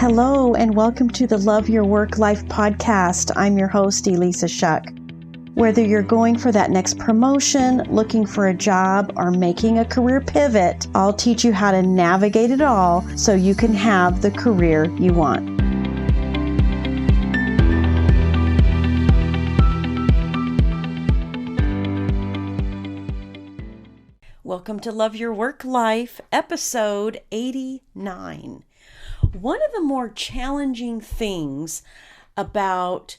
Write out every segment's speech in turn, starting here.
Hello, and welcome to the Love Your Work Life podcast. I'm your host, Elissa Shuck. Whether you're going for that next promotion, looking for a job, or making a career pivot, I'll teach you how to navigate it all so you can have the career you want. Welcome to Love Your Work Life, episode 89. One of the more challenging things about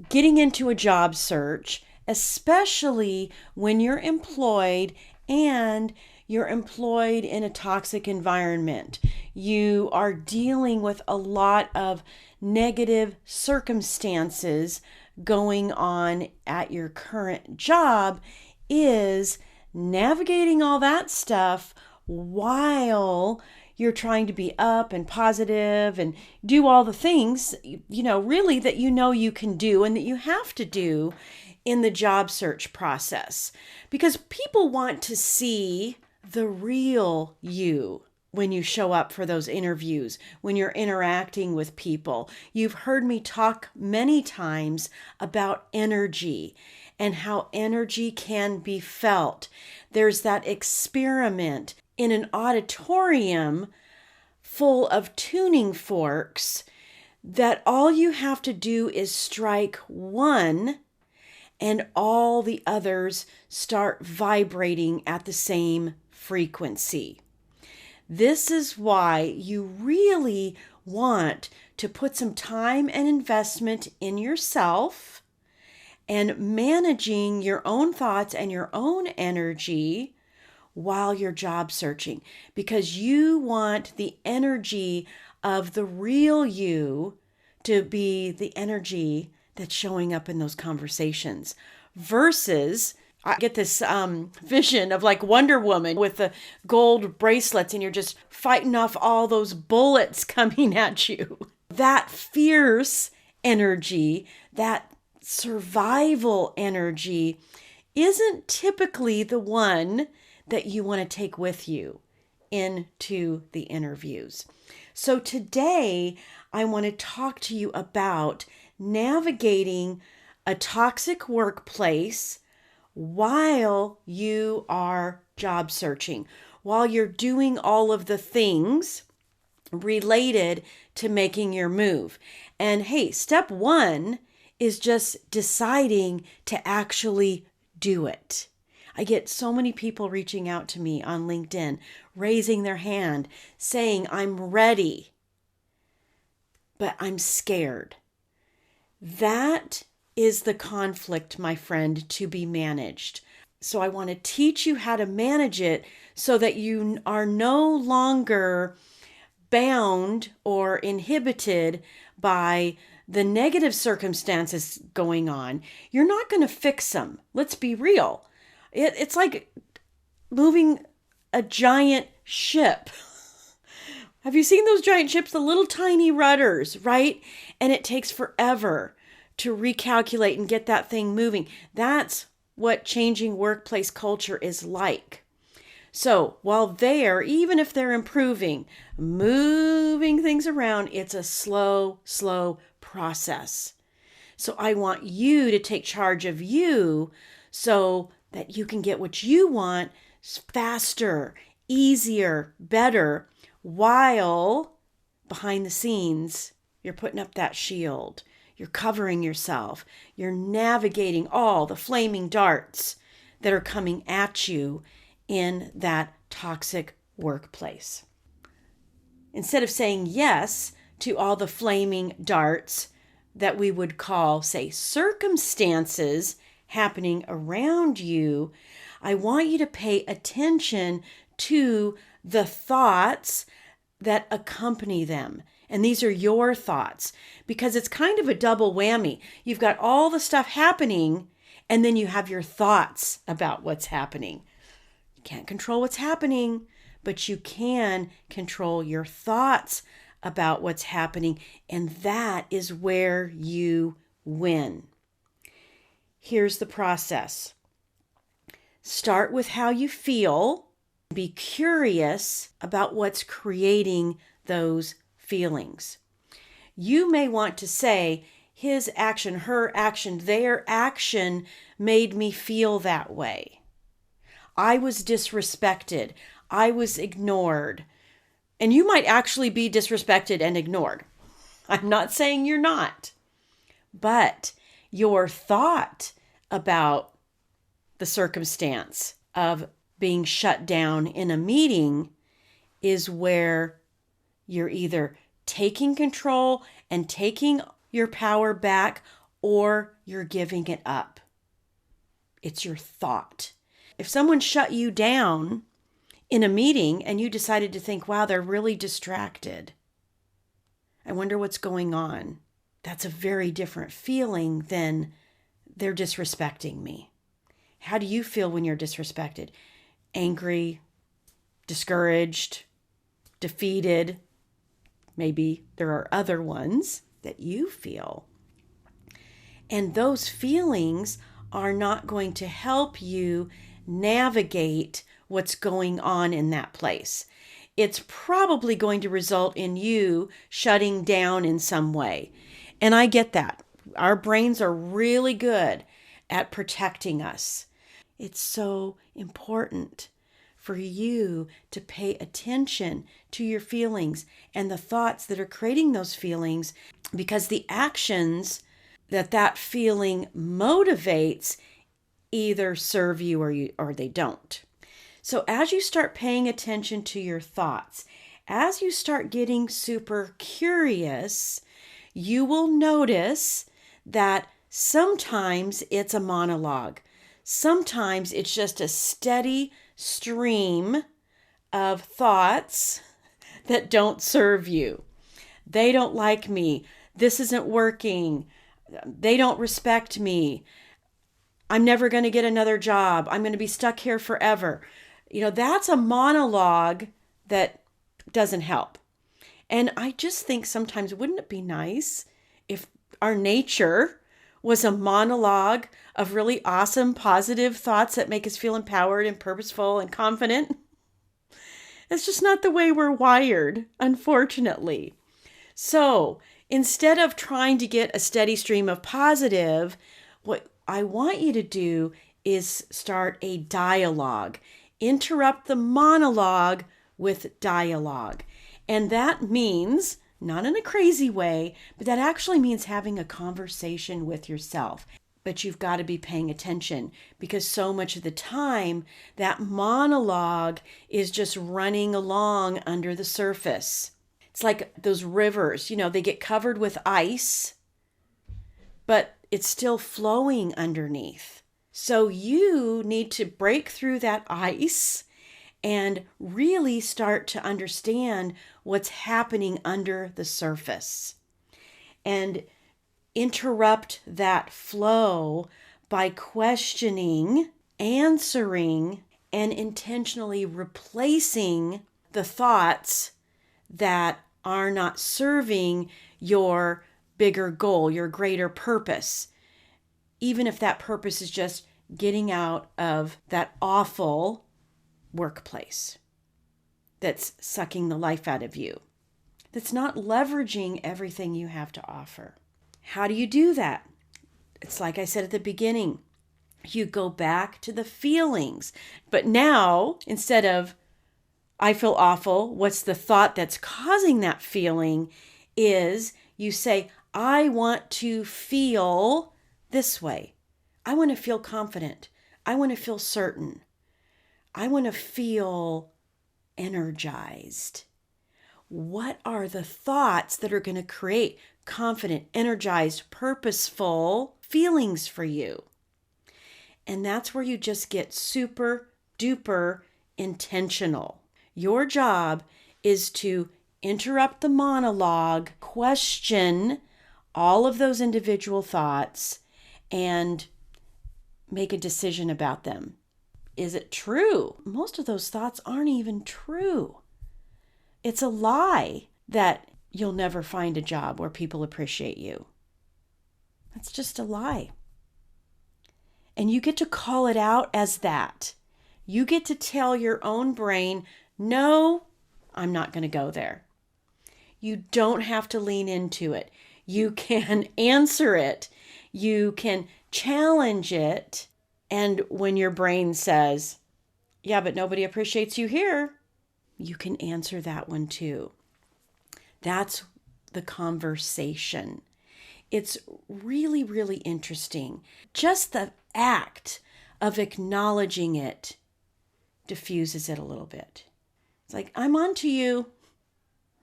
getting into a job search, especially when you're employed and you're employed in a toxic environment, you are dealing with a lot of negative circumstances going on at your current job, is navigating all that stuff while you're trying to be up and positive and do all the things, really that you can do and that you have to do in the job search process. Because people want to see the real you when you show up for those interviews, when you're interacting with people. You've heard me talk many times about energy and how energy can be felt. There's that experiment in an auditorium full of tuning forks that all you have to do is strike one and all the others start vibrating at the same frequency. This is why you really want to put some time and investment in yourself and managing your own thoughts and your own energy while you're job searching, because you want the energy of the real you to be the energy that's showing up in those conversations. Versus, I get this vision of like Wonder Woman with the gold bracelets and you're just fighting off all those bullets coming at you. That fierce energy, that survival energy, isn't typically the one that you want to take with you into the interviews. So today, I want to talk to you about navigating a toxic workplace while you are job searching, while you're doing all of the things related to making your move. And hey, step one is just deciding to actually do it. I get so many people reaching out to me on LinkedIn, raising their hand, saying, I'm ready, but I'm scared. That is the conflict, my friend, to be managed. So I want to teach you how to manage it so that you are no longer bound or inhibited by the negative circumstances going on. You're not going to fix them. Let's be real. It's like moving a giant ship. Have you seen those giant ships? The little tiny rudders, right? And it takes forever to recalculate and get that thing moving. That's what changing workplace culture is like. So while even if they're improving, moving things around, it's a slow process. So I want you to take charge of you so that you can get what you want faster, easier, better, while behind the scenes, you're putting up that shield. You're covering yourself. You're navigating all the flaming darts that are coming at you in that toxic workplace. Instead of saying yes to all the flaming darts that we would call, say, circumstances happening around you, I want you to pay attention to the thoughts that accompany them. And these are your thoughts, because it's kind of a double whammy. You've got all the stuff happening, and then you have your thoughts about what's happening. You can't control what's happening, but you can control your thoughts about what's happening, and that is where you win. Here's the process. Start with how you feel. Be curious about what's creating those feelings. You may want to say, his action, her action, their action made me feel that way. I was disrespected. I was ignored. And you might actually be disrespected and ignored. I'm not saying you're not. But your thought about the circumstance of being shut down in a meeting is where you're either taking control and taking your power back, or you're giving it up. It's your thought. If someone shut you down in a meeting and you decided to think, wow, they're really distracted, I wonder what's going on. That's a very different feeling than they're disrespecting me. How do you feel when you're disrespected? Angry, discouraged, defeated. Maybe there are other ones that you feel. And those feelings are not going to help you navigate what's going on in that place. It's probably going to result in you shutting down in some way. And I get that. Our brains are really good at protecting us. It's so important for you to pay attention to your feelings and the thoughts that are creating those feelings, because the actions that feeling motivates either serve you or they don't. So as you start paying attention to your thoughts, as you start getting super curious, you will notice that sometimes it's a monologue. Sometimes it's just a steady stream of thoughts that don't serve you. They don't like me. This isn't working. They don't respect me. I'm never going to get another job. I'm going to be stuck here forever. That's a monologue that doesn't help. And I just think sometimes, wouldn't it be nice if our nature was a monologue of really awesome, positive thoughts that make us feel empowered and purposeful and confident? It's just not the way we're wired, unfortunately. So instead of trying to get a steady stream of positive, what I want you to do is start a dialogue. Interrupt the monologue with dialogue. And that means, not in a crazy way, but that actually means having a conversation with yourself. But you've got to be paying attention, because so much of the time that monologue is just running along under the surface. It's like those rivers, they get covered with ice, but it's still flowing underneath. So you need to break through that ice and really start to understand what's happening under the surface. And interrupt that flow by questioning, answering, and intentionally replacing the thoughts that are not serving your bigger goal, your greater purpose. Even if that purpose is just getting out of that awful workplace that's sucking the life out of you, that's not leveraging everything you have to offer. How do you do that? It's like I said at the beginning, you go back to the feelings. But now, instead of, I feel awful, what's the thought that's causing that feeling, is you say, I want to feel this way. I want to feel confident. I want to feel certain. I want to feel energized. What are the thoughts that are going to create confident, energized, purposeful feelings for you? And that's where you just get super duper intentional. Your job is to interrupt the monologue, question all of those individual thoughts, and make a decision about them. Is it true? Most of those thoughts aren't even true. It's a lie that you'll never find a job where people appreciate you. That's just a lie. And you get to call it out as that. You get to tell your own brain, no, I'm not going to go there. You don't have to lean into it. You can answer it. You can challenge it. And when your brain says, yeah, but nobody appreciates you here, you can answer that one too. That's the conversation. It's really, really interesting. Just the act of acknowledging it diffuses it a little bit. It's like, I'm on to you.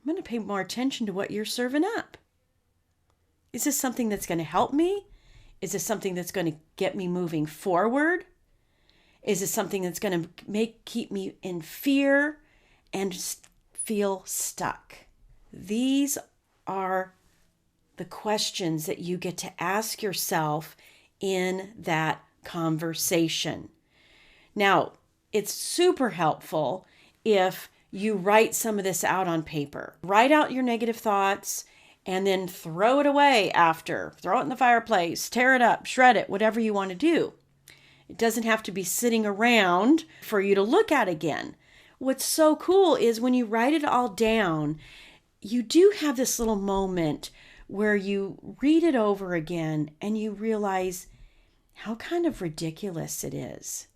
I'm going to pay more attention to what you're serving up. Is this something that's going to help me? Is this something that's going to get me moving forward? Is this something that's going to keep me in fear and feel stuck? These are the questions that you get to ask yourself in that conversation. Now, it's super helpful if you write some of this out on paper. Write out your negative thoughts and then throw it away after. Throw it in the fireplace, tear it up, shred it, whatever you want to do. It doesn't have to be sitting around for you to look at again. What's so cool is when you write it all down, you do have this little moment where you read it over again and you realize how kind of ridiculous it is.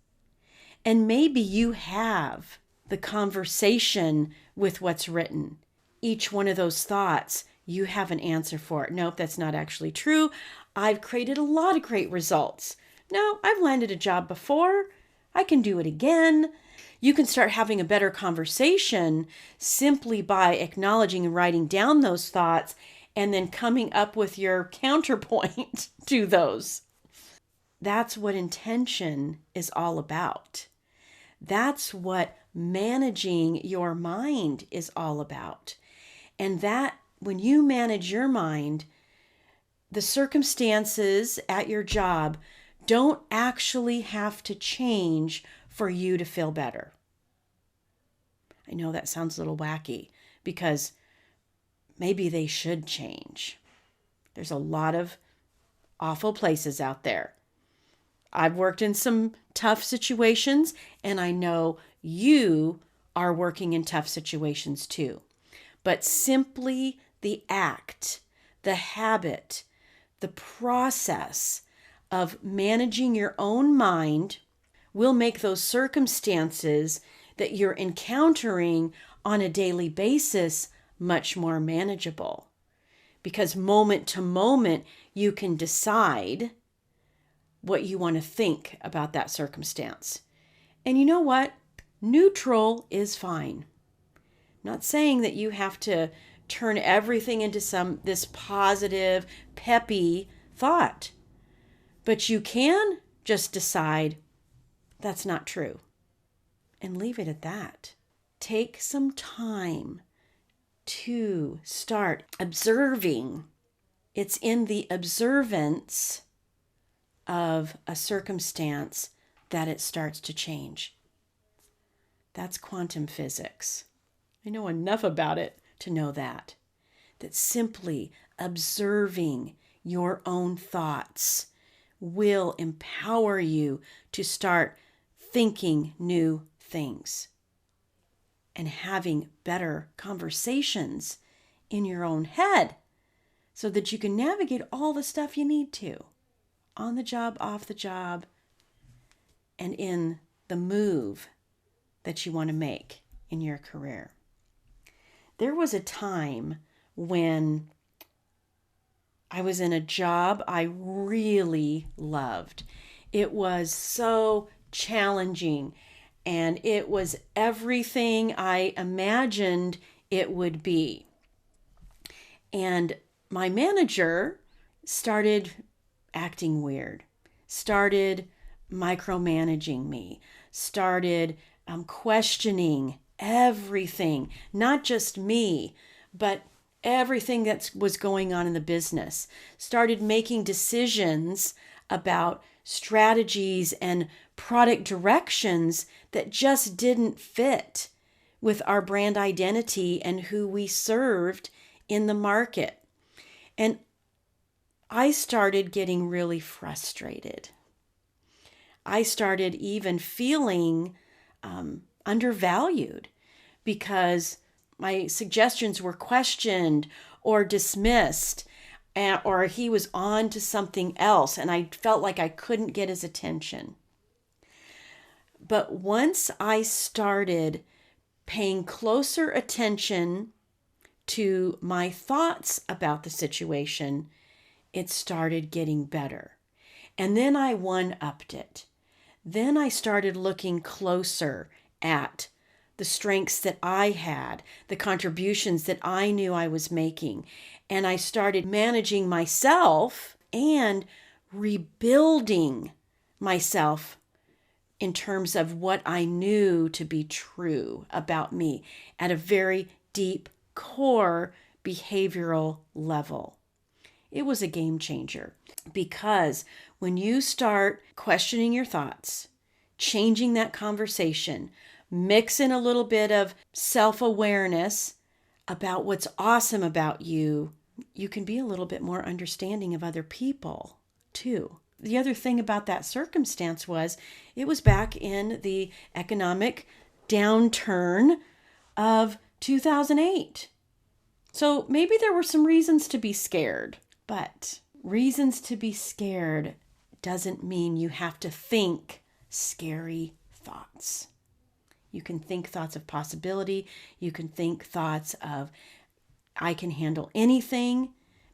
And maybe you have the conversation with what's written. Each one of those thoughts, you have an answer for it. Nope, that's not actually true. I've created a lot of great results. No, I've landed a job before. I can do it again. You can start having a better conversation simply by acknowledging and writing down those thoughts and then coming up with your counterpoint to those. That's what intention is all about. That's what managing your mind is all about. And that when you manage your mind, the circumstances at your job don't actually have to change for you to feel better. I know that sounds a little wacky because maybe they should change. There's a lot of awful places out there. I've worked in some tough situations, and I know you are working in tough situations too. But simply the act, the habit, the process of managing your own mind will make those circumstances that you're encountering on a daily basis much more manageable. Because moment to moment, you can decide what you want to think about that circumstance. And you know what? Neutral is fine. I'm not saying that you have to turn everything into this positive, peppy thought. But you can just decide that's not true and leave it at that. Take some time to start observing. It's in the observance of a circumstance that it starts to change. That's quantum physics. I know enough about it to know that simply observing your own thoughts will empower you to start thinking new things and having better conversations in your own head so that you can navigate all the stuff you need to on the job, off the job, and in the move that you want to make in your career. There was a time when I was in a job I really loved. It was so challenging and it was everything I imagined it would be. And my manager started acting weird, started micromanaging me, started questioning everything, not just me, but everything that was going on in the business, started making decisions about strategies and product directions that just didn't fit with our brand identity and who we served in the market. And I started getting really frustrated. I started even feeling undervalued because my suggestions were questioned or dismissed, or he was on to something else, and I felt like I couldn't get his attention. But once I started paying closer attention to my thoughts about the situation, it started getting better. And then I one-upped it. Then I started looking closer at the strengths that I had, the contributions that I knew I was making. And I started managing myself and rebuilding myself in terms of what I knew to be true about me at a very deep core behavioral level. It was a game changer, because when you start questioning your thoughts, changing that conversation, mix in a little bit of self-awareness about what's awesome about you, you can be a little bit more understanding of other people too. The other thing about that circumstance was it was back in the economic downturn of 2008. So maybe there were some reasons to be scared, but reasons to be scared doesn't mean you have to think scary thoughts. You can think thoughts of possibility. You can think thoughts of, I can handle anything,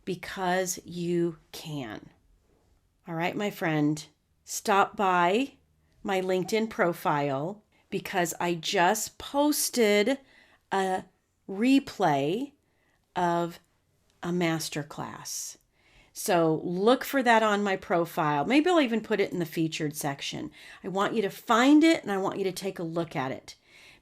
because you can. All right, my friend, stop by my LinkedIn profile, because I just posted a replay of a masterclass. So look for that on my profile. Maybe I'll even put it in the featured section. I want you to find it, and I want you to take a look at it,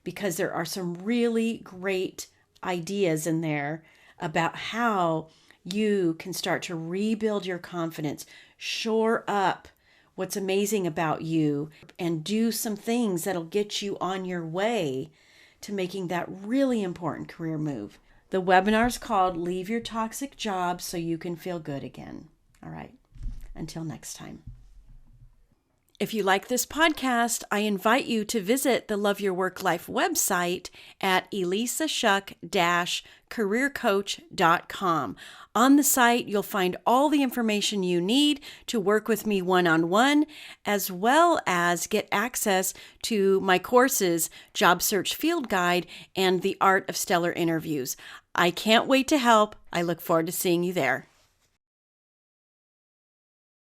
because there are some really great ideas in there about how you can start to rebuild your confidence, shore up what's amazing about you, and do some things that'll get you on your way to making that really important career move. The webinar's called Leave Your Toxic Job So You Can Feel Good Again. All right, until next time. If you like this podcast, I invite you to visit the Love Your Work Life website at elissashuck-careercoach.com. On the site, you'll find all the information you need to work with me one-on-one, as well as get access to my courses, Job Search Field Guide, and The Art of Stellar Interviews. I can't wait to help. I look forward to seeing you there.